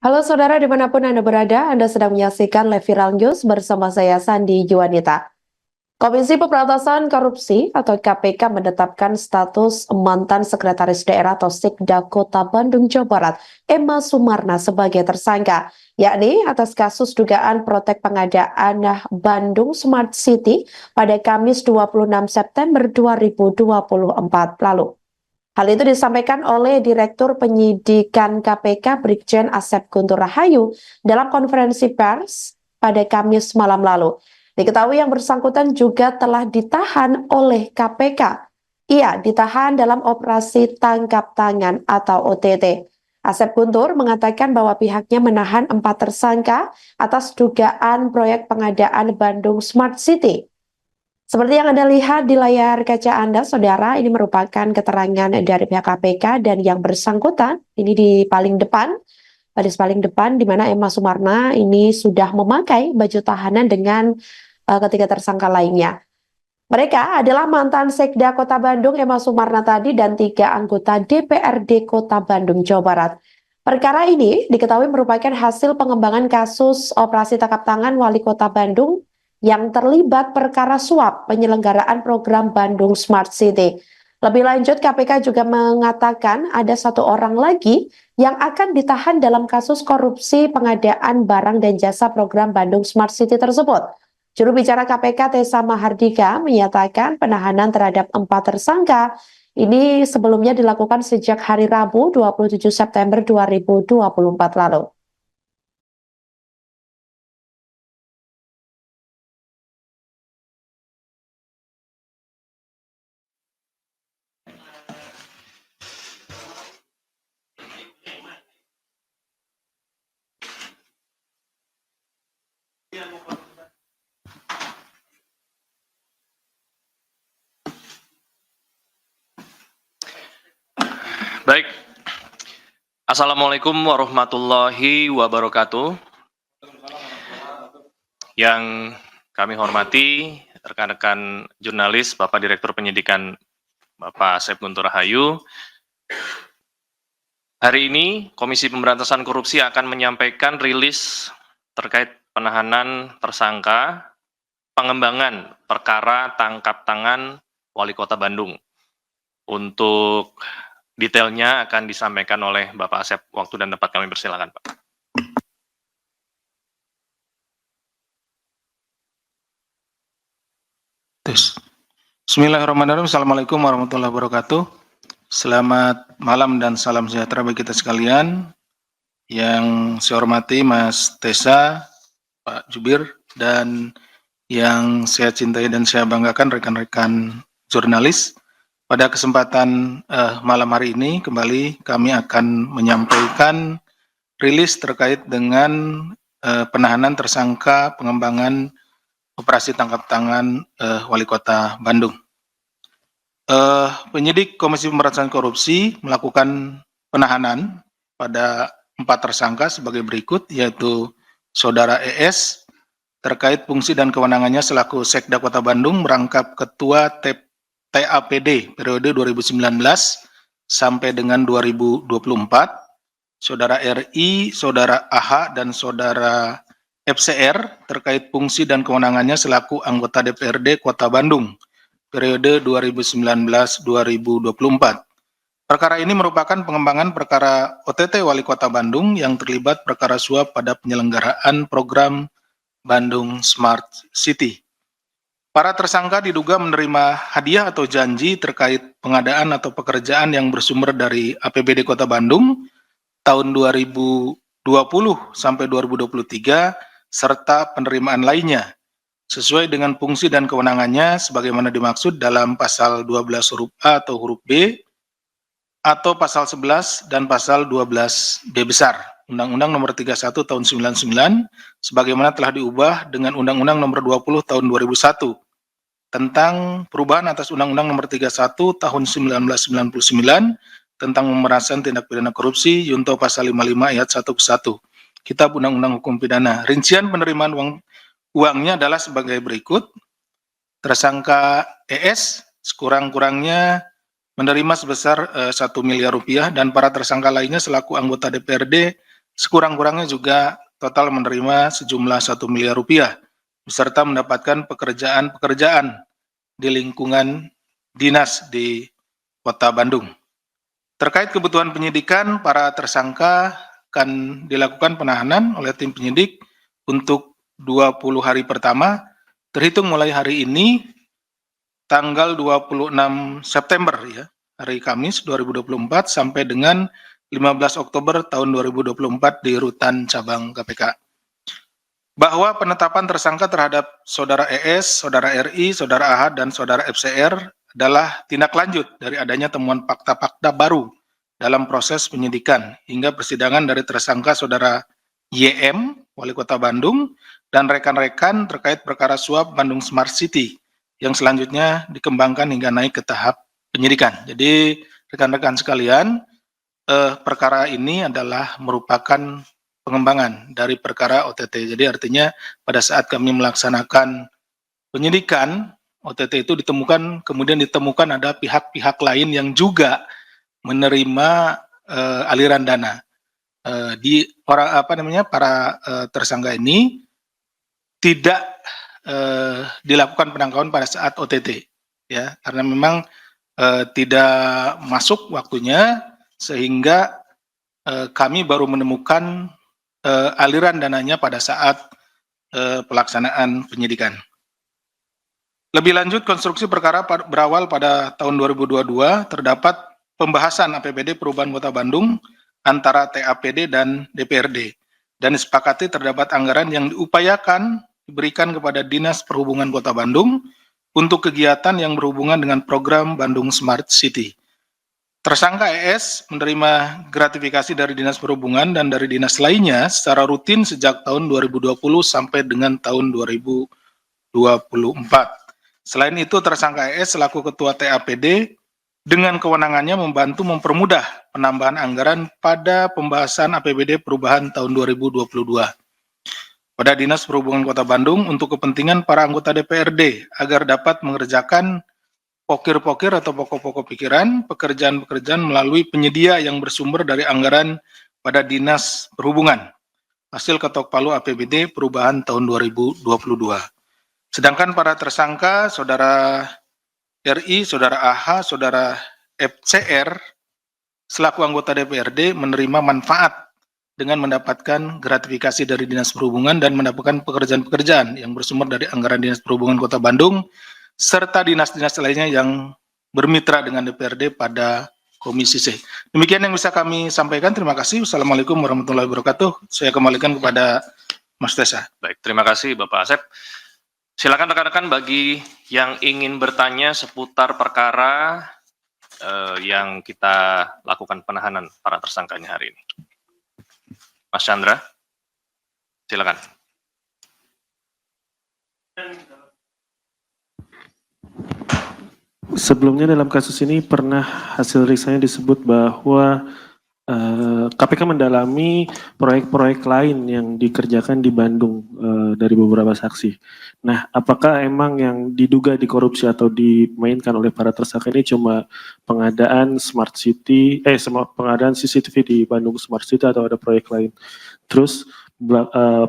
Halo saudara dimanapun Anda berada, Anda sedang menyaksikan Live Viral News bersama saya Sandi Juwanita. Komisi Pemberantasan Korupsi atau KPK menetapkan status mantan Sekretaris Daerah atau Sekda Kota Bandung, Jawa Barat, Emma Sumarna sebagai tersangka, yakni atas kasus dugaan protek pengadaan Bandung Smart City pada Kamis 26 September 2024 lalu. Hal itu disampaikan oleh Direktur Penyidikan KPK Brigjen Asep Guntur Rahayu dalam konferensi pers pada Kamis malam lalu. Diketahui yang bersangkutan juga telah ditahan oleh KPK. Ia ditahan dalam operasi tangkap tangan atau OTT. Asep Guntur mengatakan bahwa pihaknya menahan 4 tersangka atas dugaan proyek pengadaan Bandung Smart City. Seperti yang Anda lihat di layar kaca Anda, saudara, ini merupakan keterangan dari pihak KPK dan yang bersangkutan, ini di paling depan, baris paling depan, di mana Emma Sumarna ini sudah memakai baju tahanan dengan ketiga tersangka lainnya. Mereka adalah mantan Sekda Kota Bandung Emma Sumarna tadi dan 3 anggota DPRD Kota Bandung, Jawa Barat. Perkara ini diketahui merupakan hasil pengembangan kasus operasi tangkap tangan Wali Kota Bandung yang terlibat perkara suap penyelenggaraan program Bandung Smart City. Lebih lanjut, KPK juga mengatakan ada 1 orang lagi yang akan ditahan dalam kasus korupsi pengadaan barang dan jasa program Bandung Smart City tersebut. Juru bicara KPK Tessa Mahardika menyatakan penahanan terhadap 4 tersangka ini sebelumnya dilakukan sejak hari Rabu 27 September 2024 lalu. Baik, Assalamualaikum warahmatullahi wabarakatuh. Yang kami hormati rekan-rekan jurnalis, Bapak Direktur Penyidikan Bapak Asep Guntur Rahayu. Hari ini Komisi Pemberantasan Korupsi akan menyampaikan rilis terkait penahanan tersangka pengembangan perkara tangkap tangan Wali Kota Bandung. Untuk detailnya akan disampaikan oleh Bapak Asep. Waktu dan tempat kami persilakan, Pak. Bismillahirrahmanirrahim. Assalamualaikum warahmatullahi wabarakatuh. Selamat malam dan salam sejahtera bagi kita sekalian. Yang saya hormati Mas Tessa, Pak Jubir, dan yang saya cintai dan saya banggakan rekan-rekan jurnalis. Pada kesempatan malam hari ini kembali kami akan menyampaikan rilis terkait dengan penahanan tersangka pengembangan operasi tangkap tangan Wali Kota Bandung. Penyidik Komisi Pemberantasan Korupsi melakukan penahanan pada 4 tersangka sebagai berikut, yaitu Saudara ES terkait fungsi dan kewenangannya selaku Sekda Kota Bandung merangkap Ketua TAPD periode 2019 sampai dengan 2024, Saudara RI, Saudara AH, dan Saudara FCR terkait fungsi dan kewenangannya selaku anggota DPRD Kota Bandung periode 2019-2024. Perkara ini merupakan pengembangan perkara OTT Wali Kota Bandung yang terlibat perkara suap pada penyelenggaraan program Bandung Smart City. Para tersangka diduga menerima hadiah atau janji terkait pengadaan atau pekerjaan yang bersumber dari APBD Kota Bandung tahun 2020 sampai 2023 serta penerimaan lainnya sesuai dengan fungsi dan kewenangannya sebagaimana dimaksud dalam pasal 12 huruf A atau huruf B atau pasal 11 dan pasal 12B besar Undang-Undang Nomor 31 Tahun 99 sebagaimana telah diubah dengan Undang-Undang Nomor 20 Tahun 2001 tentang perubahan atas Undang-Undang Nomor 31 Tahun 1999 tentang pemberantasan tindak pidana korupsi junto pasal 55 ayat 1 ke 1 Kitab Undang-Undang Hukum Pidana. Rincian penerimaan uangnya adalah sebagai berikut. Tersangka ES sekurang-kurangnya menerima sebesar 1 miliar rupiah dan para tersangka lainnya selaku anggota DPRD sekurang-kurangnya juga total menerima sejumlah 1 miliar rupiah, beserta mendapatkan pekerjaan-pekerjaan di lingkungan dinas di Kota Bandung. Terkait kebutuhan penyidikan, para tersangka akan dilakukan penahanan oleh tim penyidik untuk 20 hari pertama, terhitung mulai hari ini, tanggal 26 September ya, hari Kamis 2024 sampai dengan 15 Oktober tahun 2024 di Rutan Cabang KPK. Bahwa penetapan tersangka terhadap Saudara ES, Saudara RI, Saudara AH, dan Saudara FCR adalah tindak lanjut dari adanya temuan fakta-fakta baru dalam proses penyidikan hingga persidangan dari tersangka Saudara YM, Wali Kota Bandung, dan rekan-rekan terkait perkara suap Bandung Smart City yang selanjutnya dikembangkan hingga naik ke tahap penyidikan. Jadi rekan-rekan sekalian, perkara ini adalah merupakan pengembangan dari perkara OTT. Jadi artinya pada saat kami melaksanakan penyidikan, OTT itu kemudian ditemukan ada pihak-pihak lain yang juga menerima aliran dana. Para tersangka ini tidak dilakukan penangkapan pada saat OTT, ya, karena memang tidak masuk waktunya, sehingga kami baru menemukan aliran dananya pada saat pelaksanaan penyidikan. Lebih lanjut, konstruksi perkara berawal pada tahun 2022, terdapat pembahasan APBD Perubahan Kota Bandung antara TAPD dan DPRD, dan disepakati terdapat anggaran yang diupayakan diberikan kepada Dinas Perhubungan Kota Bandung untuk kegiatan yang berhubungan dengan program Bandung Smart City. Tersangka ES menerima gratifikasi dari Dinas Perhubungan dan dari dinas lainnya secara rutin sejak tahun 2020 sampai dengan tahun 2024. Selain itu, tersangka ES selaku Ketua TAPD dengan kewenangannya membantu mempermudah penambahan anggaran pada pembahasan APBD perubahan tahun 2022 pada Dinas Perhubungan Kota Bandung untuk kepentingan para anggota DPRD agar dapat mengerjakan pokir-pokir atau pokok-pokok pikiran, pekerjaan-pekerjaan melalui penyedia yang bersumber dari anggaran pada Dinas Perhubungan, hasil ketok palu APBD perubahan tahun 2022. Sedangkan para tersangka, Saudara RI, Saudara AH, Saudara FCR, selaku anggota DPRD menerima manfaat dengan mendapatkan gratifikasi dari Dinas Perhubungan dan mendapatkan pekerjaan-pekerjaan yang bersumber dari anggaran Dinas Perhubungan Kota Bandung, serta dinas-dinas lainnya yang bermitra dengan DPRD pada Komisi C. Demikian yang bisa kami sampaikan. Terima kasih. Wassalamualaikum warahmatullahi wabarakatuh. Saya kembalikan kepada Mas Tesa. Baik, terima kasih Bapak Asep. Silakan rekan-rekan bagi yang ingin bertanya seputar perkara yang kita lakukan penahanan para tersangkanya hari ini. Mas Chandra, silakan. Sebelumnya dalam kasus ini pernah hasil riksanya disebut bahwa KPK mendalami proyek-proyek lain yang dikerjakan di Bandung dari beberapa saksi. Nah, apakah emang yang diduga dikorupsi atau dimainkan oleh para tersangka ini cuma pengadaan Smart City, pengadaan CCTV di Bandung Smart City atau ada proyek lain? Terus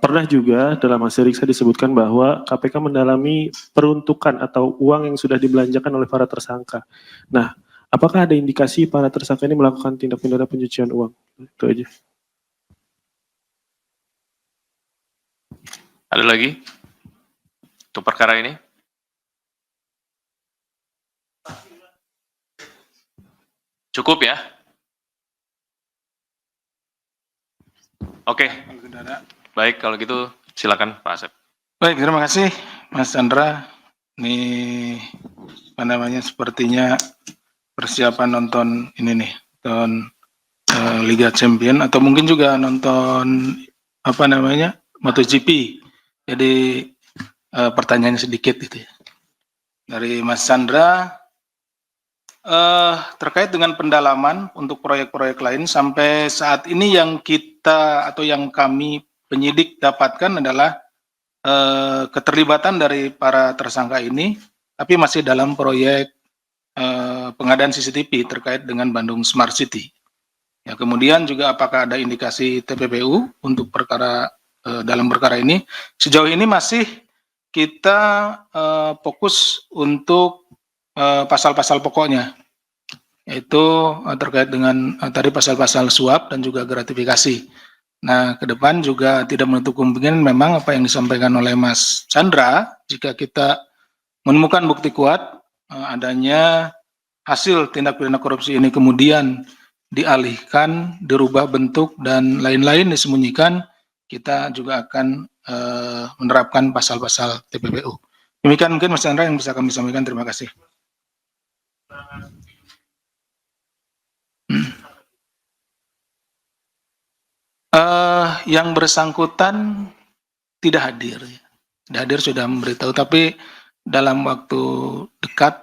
pernah juga dalam hasil riksa disebutkan bahwa KPK mendalami peruntukan atau uang yang sudah dibelanjakan oleh para tersangka. Nah, apakah ada indikasi para tersangka ini melakukan tindak pidana pencucian uang? Itu aja. Ada lagi? Untuk perkara ini? Cukup ya? Oke. Baik, kalau gitu silakan Pak Asep. Baik, terima kasih Mas Chandra. Ini apa namanya, sepertinya persiapan nonton ini nih, nonton Liga Champion atau mungkin juga nonton apa namanya, MotoGP. Jadi pertanyaannya sedikit gitu ya. Dari Mas Chandra, terkait dengan pendalaman untuk proyek-proyek lain sampai saat ini yang kita atau yang kami penyidik dapatkan adalah keterlibatan dari para tersangka ini, tapi masih dalam proyek pengadaan CCTV terkait dengan Bandung Smart City. Ya, kemudian juga apakah ada indikasi TPPU untuk dalam perkara ini? Sejauh ini masih kita fokus untuk pasal-pasal pokoknya, yaitu terkait dengan tadi pasal-pasal suap dan juga gratifikasi. Nah, ke depan juga tidak menutup kemungkinan memang apa yang disampaikan oleh Mas Chandra, jika kita menemukan bukti kuat adanya hasil tindak pidana korupsi ini kemudian dialihkan, dirubah bentuk, dan lain-lain disembunyikan, kita juga akan menerapkan pasal-pasal TPPU. Demikian mungkin Mas Chandra yang bisa kami sampaikan. Terima kasih. Yang bersangkutan tidak hadir. Tidak hadir sudah memberitahu, tapi dalam waktu dekat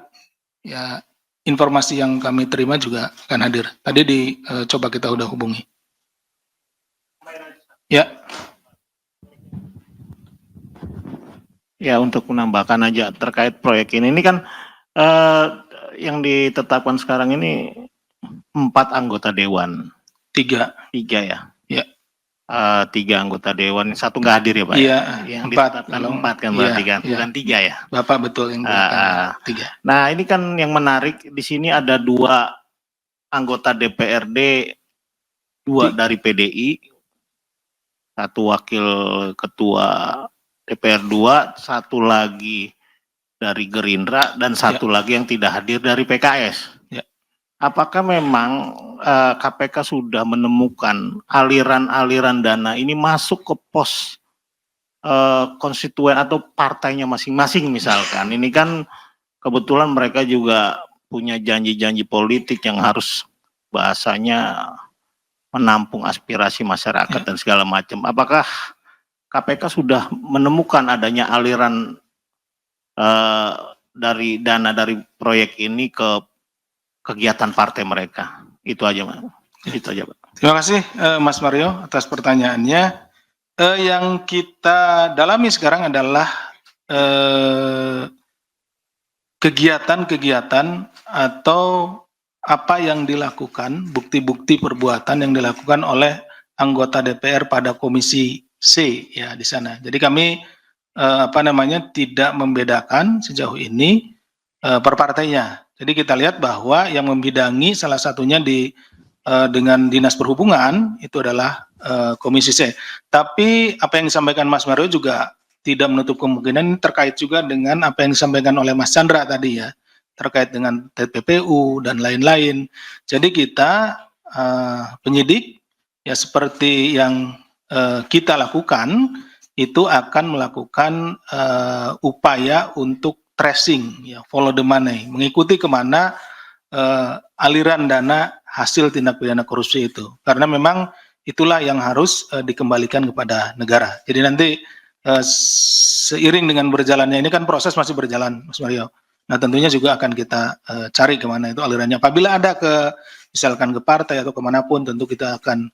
ya informasi yang kami terima juga akan hadir. Tadi coba kita udah hubungi. Ya. Ya, untuk menambahkan aja terkait proyek ini kan yang ditetapkan sekarang ini 4 anggota dewan. 3 ya. Ya. 3 anggota dewan, 1 nggak hadir ya Pak? Iya, Yang 4. ditetapkan 4 kan berarti Iya, kan, iya. bukan 3 ya? Bapak betul yang berkata 3. Nah, ini kan yang menarik di sini ada 2 anggota DPRD, 2 dari PDI, 1 wakil ketua DPR 2, 1 lagi dari Gerindra, dan 1 lagi yang tidak hadir dari PKS. Ya. Apakah memang KPK sudah menemukan aliran-aliran dana ini masuk ke pos konstituen atau partainya masing-masing misalkan? Ini kan kebetulan mereka juga punya janji-janji politik yang harus bahasanya menampung aspirasi masyarakat dan segala macam. Apakah KPK sudah menemukan adanya aliran dari dana dari proyek ini ke kegiatan partai mereka? Itu aja, Pak. Itu aja, Pak. Terima kasih Mas Mario atas pertanyaannya. Yang kita dalami sekarang adalah kegiatan-kegiatan atau apa yang dilakukan, bukti-bukti perbuatan yang dilakukan oleh anggota DPR pada Komisi C ya di sana. Jadi kami tidak membedakan sejauh ini per partainya. Jadi kita lihat bahwa yang membidangi salah satunya dengan Dinas Perhubungan itu adalah Komisi C. Tapi apa yang disampaikan Mas Mario juga tidak menutup kemungkinan terkait juga dengan apa yang disampaikan oleh Mas Chandra tadi ya, terkait dengan TPPU dan lain-lain. Jadi kita penyidik ya seperti yang kita lakukan itu akan melakukan upaya untuk tracing, ya, follow the money, mengikuti kemana aliran dana hasil tindak pidana korupsi itu. Karena memang itulah yang harus dikembalikan kepada negara. Jadi nanti seiring dengan berjalannya ini kan proses masih berjalan, Mas Mario. Nah tentunya juga akan kita cari kemana itu alirannya. Apabila ada misalkan ke partai atau kemanapun, tentu kita akan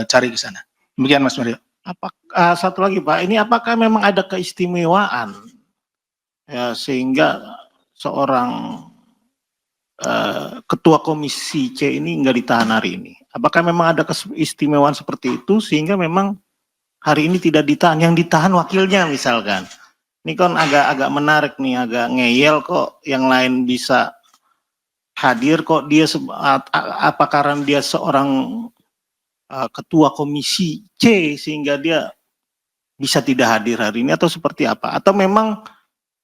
cari ke sana. Demikian Mas Mario. Satu lagi Pak, ini apakah memang ada keistimewaan ya sehingga seorang ketua Komisi C ini nggak ditahan hari ini? Apakah memang ada keistimewaan seperti itu sehingga memang hari ini tidak ditahan, yang ditahan wakilnya misalkan? Ini kan agak menarik nih, agak ngeyel kok yang lain bisa hadir kok dia apa karena dia seorang ketua Komisi C sehingga dia bisa tidak hadir hari ini atau seperti apa? Atau memang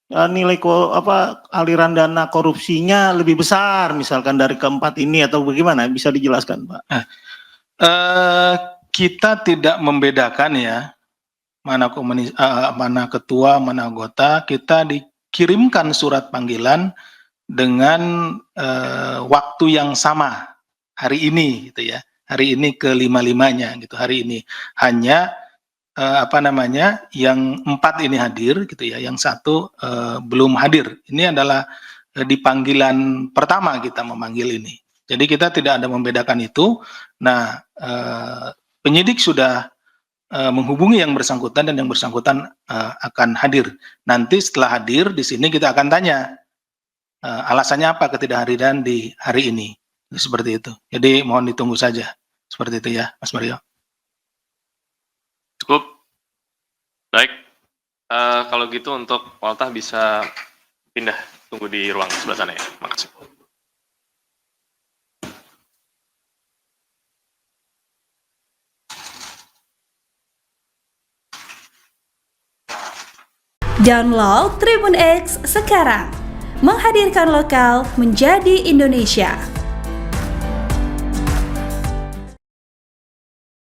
nilai aliran dana korupsinya lebih besar misalkan dari keempat ini atau bagaimana? Bisa dijelaskan, Pak? Kita tidak membedakan ya mana ketua, mana anggota. Kita dikirimkan surat panggilan dengan waktu yang sama hari ini gitu ya. Hari ini ke-5-5-nya gitu. Hari ini hanya yang 4 ini hadir gitu ya, yang 1 belum hadir. Ini adalah di panggilan pertama kita memanggil ini. Jadi kita tidak ada membedakan itu. Nah, penyidik sudah menghubungi yang bersangkutan dan yang bersangkutan akan hadir. Nanti setelah hadir di sini kita akan tanya alasannya apa ketidakhadiran di hari ini. Seperti itu. Jadi mohon ditunggu saja. Seperti itu ya, Mas Mario. Cukup. Baik. Kalau gitu untuk Waltah bisa pindah, tunggu di ruang sebelah sana ya. Makasih. Download Tribun X sekarang. Menghadirkan lokal menjadi Indonesia.